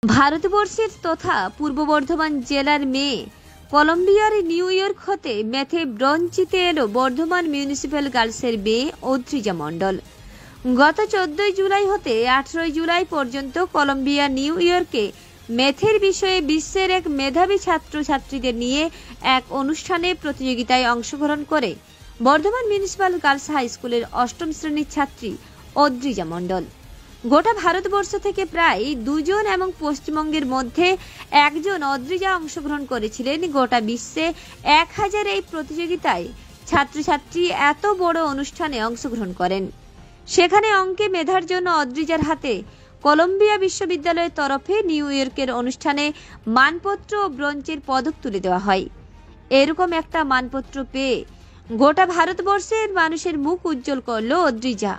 ভারতবর্ষের তথা পূর্ব বর্ধমান জেলার মেয়ে কলম্বিয়ার নিউ ইয়র্ক হতে ম্যাথে ব্রোঞ্জ জিতে এলো বর্ধমান মিউনিসিপ্যাল গার্লসের মেয়ে অদ্রিজা মণ্ডল। গত 14 জুলাই হতে 18 জুলাই পর্যন্ত কলম্বিয়া নিউ ইয়র্কে ম্যাথের বিষয়ে বিশ্বের এক মেধাবী ছাত্রছাত্রীদের নিয়ে এক অনুষ্ঠানে প্রতিযোগিতায় অংশগ্রহণ করে বর্ধমান মিউনিসিপ্যাল গার্লস হাই স্কুলের 8ম শ্রেণীর ছাত্রী অদ্রিজা মণ্ডল। গোটা ভারতবর্ষ থেকে প্রায় 2 জন এবং পশ্চিমবঙ্গের মধ্যে একজন অদ্রিজা অংশগ্রহণ করেছিলেন। গোটা বিশ্বে 1000 এই প্রতিযোগিতায় ছাত্রছাত্রী এত বড় অনুষ্ঠানে অংশগ্রহণ করেন। সেখানে অঙ্কে মেধার জন্য অদ্রিজার হাতে কলম্বিয়া বিশ্ববিদ্যালয়ের তরফে নিউ ইয়র্কের অনুষ্ঠানে মানপত্র ও ব্রোঞ্জের পদক তুলে দেওয়া হয়। এরকম একটা মানপত্র পেয়ে গোটা ভারতবর্ষের মানুষের মুখ উজ্জ্বল করলো অদ্রিজা।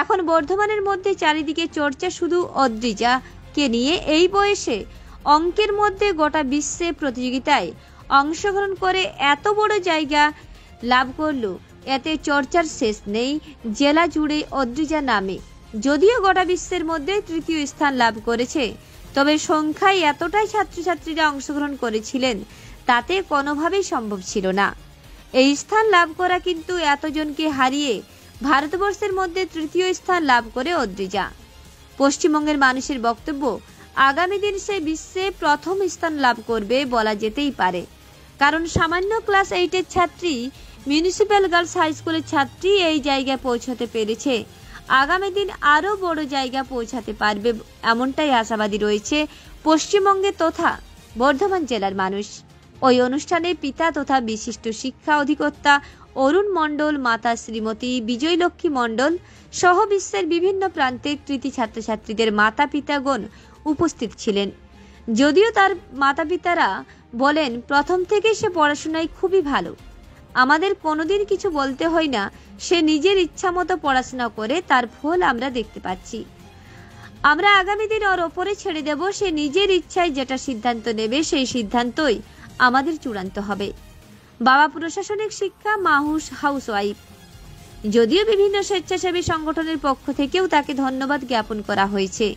এখন বর্ধমানের মধ্যে চারিদিকে চর্চা শুধু অদ্রিজাকে নিয়ে। এই বয়সে অঙ্কের মধ্যে গোটা বিশ্বে প্রতিযোগিতায় অংশগ্রহণ করে এত বড় জায়গা লাভ করলো, এতে চর্চার শেষ নেই জেলা জুড়ে অদ্রিজা নামে। যদিও গোটা বিশ্বের মধ্যে 3য় স্থান লাভ করেছে, তবে সংখ্যায় এতটাই ছাত্রছাত্রীরা অংশগ্রহণ করেছিলেন তাতে কোনোভাবেই সম্ভব ছিল না। এই স্থান লাভ করা কিন্তু এতজনকে হারিয়ে ভারতবর্ষের মধ্যে 3য় স্থান লাভ করে অদ্রিজা। পশ্চিমবঙ্গের মানুষের বক্তব্য, আগামী দিন সে বিশ্বে প্রথম স্থান লাভ করবে বলা যেতেই পারে। কারণ সামান্য ক্লাস 8-এর ছাত্রী, মিউনিসিপ্যাল গার্লস হাই স্কুলের ছাত্রী এই জায়গায় পৌঁছাতে পেরেছে। আগামী দিন আরও বড় জায়গা পৌঁছাতে পারবে এমনটাই আশাবাদী রয়েছে পশ্চিমবঙ্গে তথা বর্ধমান জেলার মানুষ। ওই অনুষ্ঠানে পিতা তথা বিশিষ্ট শিক্ষা অধিকর্তা অরুণ মণ্ডল, মাতা শ্রীমতী বিজয়লক্ষ্মী মণ্ডল সহ বিশ্বের বিভিন্ন প্রান্তের কৃতি ছাত্রছাত্রীদের মাতা পিতাগণ উপস্থিত ছিলেন। যদিও তার মাতা পিতারা বলেন প্রথম থেকে সে পড়াশোনায় খুবই ভালো, আমাদের কোনোদিন কিছু বলতে হয় না, সে নিজের ইচ্ছা মতো পড়াশোনা করে তার ফল আমরা দেখতে পাচ্ছি। আমরা আগামী দিন ওর ওপরে ছেড়ে দেব, সে নিজের ইচ্ছায় যেটা সিদ্ধান্ত নেবে সেই সিদ্ধান্তই আমাদের চূড়ান্ত হবে। বাবা প্রশাসনিক শিক্ষা, মা হাউসওয়াইফ। যদিও বিভিন্ন স্বেচ্ছাসেবী সংগঠনের পক্ষ থেকেও তাকে ধন্যবাদ জ্ঞাপন করা হয়েছে।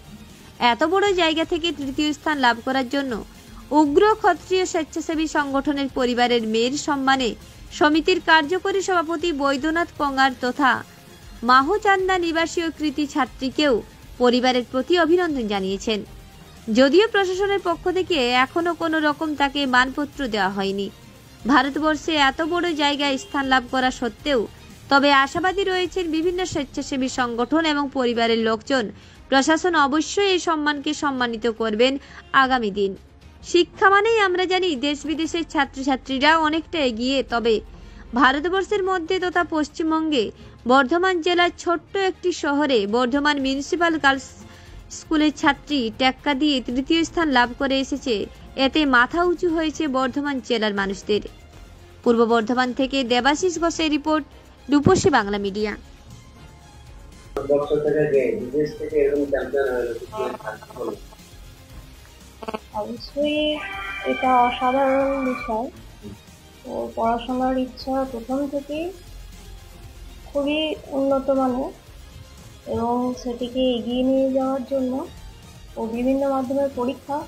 এত বড় জায়গা থেকে 3য় স্থান লাভ করার জন্য উগ্র ক্ষত্রিয় স্বেচ্ছাসেবী সংগঠনের পরিবারের মেয়ের সম্মানে সমিতির কার্যকরী সভাপতি বৈদ্যনাথ কঙ্গার তথা মাহুচান্দা নিবাসী ও কৃতি ছাত্রীকেও পরিবারের প্রতি অভিনন্দন জানিয়েছেন। যদিও প্রশাসনের পক্ষ থেকে এখনো কোনো রকম তাকে মানপত্র দেওয়া হয়নি ভারতবর্ষে এত বড় জায়গায় স্থান লাভ করা সত্ত্বেও, তবে আশাবাদী রয়েছেন বিভিন্ন স্বেচ্ছাসেবী সংগঠন এবং পরিবারের লোকজন। প্রশাসন অবশ্যই এই সম্মানকে সম্মানিত করবেন আগামী দিন। শিক্ষা মানেই আমরা জানি দেশ বিদেশের ছাত্রছাত্রীরা অনেকটা এগিয়ে, তবে ভারতবর্ষের মধ্যে তথা পশ্চিমবঙ্গে বর্ধমান জেলার ছোট্ট একটি শহরে বর্ধমান মিউনিসিপ্যাল গার্লস স্কুলের ছাত্রী টেক্কা দিয়ে 3য় স্থান লাভ করে এসেছে। এতে মাথা উঁচু হয়েছে বর্ধমান জেলার মানুষদের। পূর্ব বর্ধমান থেকে দেবাশিস ঘোষের রিপোর্ট, রূপসী বাংলা মিডিয়া। অবশ্যই এটা অসাধারণ বিষয়। ও পড়াশোনার ইচ্ছা প্রথম থেকেই খুবই উন্নত মানের এবং সেটিকে এগিয়ে নিয়ে যাওয়ার জন্য ও বিভিন্ন মাধ্যমের পরীক্ষা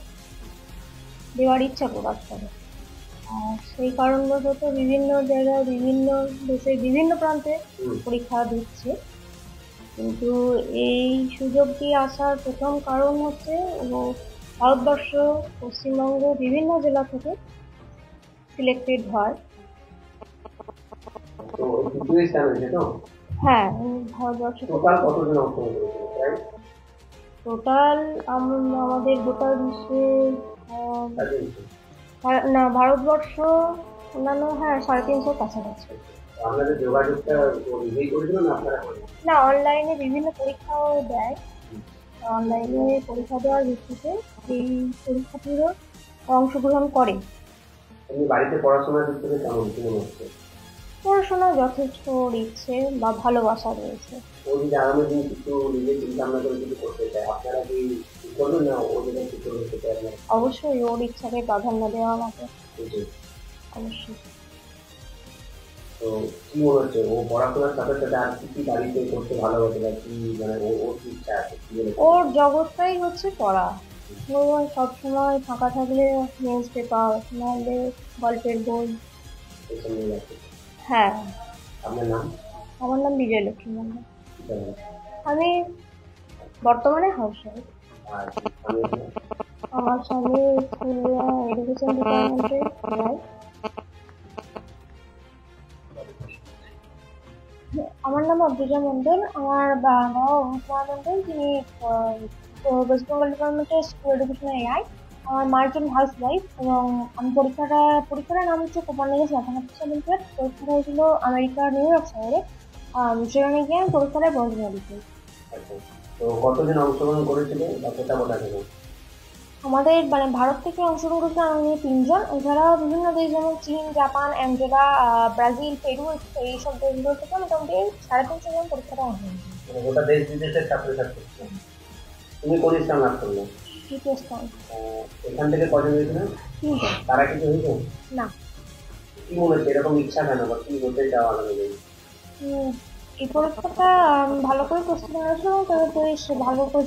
দেওয়ার ইচ্ছা প্রকাশ করে। আর সেই কারণবশত বিভিন্ন জায়গায়, বিভিন্ন দেশের বিভিন্ন প্রান্তে পরীক্ষা দিচ্ছে। কিন্তু এই সুযোগটি আসার প্রথম কারণ হচ্ছে ভারতবর্ষ, পশ্চিমবঙ্গ বিভিন্ন জেলা থেকে সিলেক্টেড হয়। হ্যাঁ, ভারতবর্ষ টোটাল আমাদের গোটা বিশ্বে না, ভারতবর্ষ অন্যান্য 350 কাছাকাছি। না, অনলাইনে বিভিন্ন পরীক্ষাও দেয়। অনলাইনে পরীক্ষা দেওয়ার ভিত্তিতে এই পরীক্ষাটিরও অংশগ্রহণ করে। পড়াশোনা যথেষ্ট ইচ্ছে বা ভালোবাসা রয়েছে। অবশ্যই ওর ইচ্ছাকে প্রাধান্য দেওয়া আমাকে অবশ্যই। তো কি মনে হচ্ছে ও পড়াশোনার সাথে সাথে আর কি বাড়িতে করতে ভালোবাসে, বা কি মানে ওর কি ইচ্ছা আছে? ওর জগৎটাই হচ্ছে পড়া। ওই সবসময় ফাঁকা থাকলে নিউজ পেপার, নাহলে গল্পের বই। এইসব নিয়ে যাচ্ছে। হ্যাঁ। আপনার নাম? আমার নাম বিজয়লক্ষ্মী মন্ডল। জানেন? আমি বর্তমানে হাউসওয়াইফ। আর আমি আপনার? আমার স্বামী স্কুল এডুকেশন ডিপার্টমেন্টে যায়। আমার নাম অদ্রিজা মন্ডল। আমার বাবা অনুপমা মন্ডল, তিনি ওয়েস্ট বেঙ্গল ডিপার্টমেন্টের স্কুল এডুকেশনে এআই। আমার মা একজন হাউস ওয়াইফ, এবং আমি পরীক্ষাটার নাম হচ্ছে কোপারনিকাস ম্যাথামেটিক্স অলিম্পিয়াড। পরীক্ষাটা হয়েছিল আমেরিকার নিউ ইয়র্ক শহরে। সেখানে গিয়ে আমি পরীক্ষাটায় বন্ধ দিয়েছি। আচ্ছা। তো কতদিন অংশগ্রহণ করেছিল বা কোথা থেকে? আমাদের মানে ভারত থেকে অংশগ্রহণ করতে আমি 3 জন, এছাড়াও বিভিন্ন দেশ যেমন চীন, জাপান, অ্যাঙ্গোলা, ব্রাজিল, পেরু, এইসব দেশগুলো থেকে মোটামুটি 350 জন পরীক্ষাটা অংশগ্রহণ করেছে। মানে গোটা দেশ বিদেশের ছাত্রছাত্রী। তুমি কোন স্থান লাভ করলে? তৃতীয় স্থান। এখান থেকে কজন হয়েছিল? 3 জন। তারা কিছু হয়েছে? না। কি মনে হচ্ছে এরকম ইচ্ছা কেন বা কি হতে চাওয়া আলাদা? এই পরীক্ষাটা ভালো করে প্রস্তুতি নিয়েছিলাম, তবে বেশ ভালো করে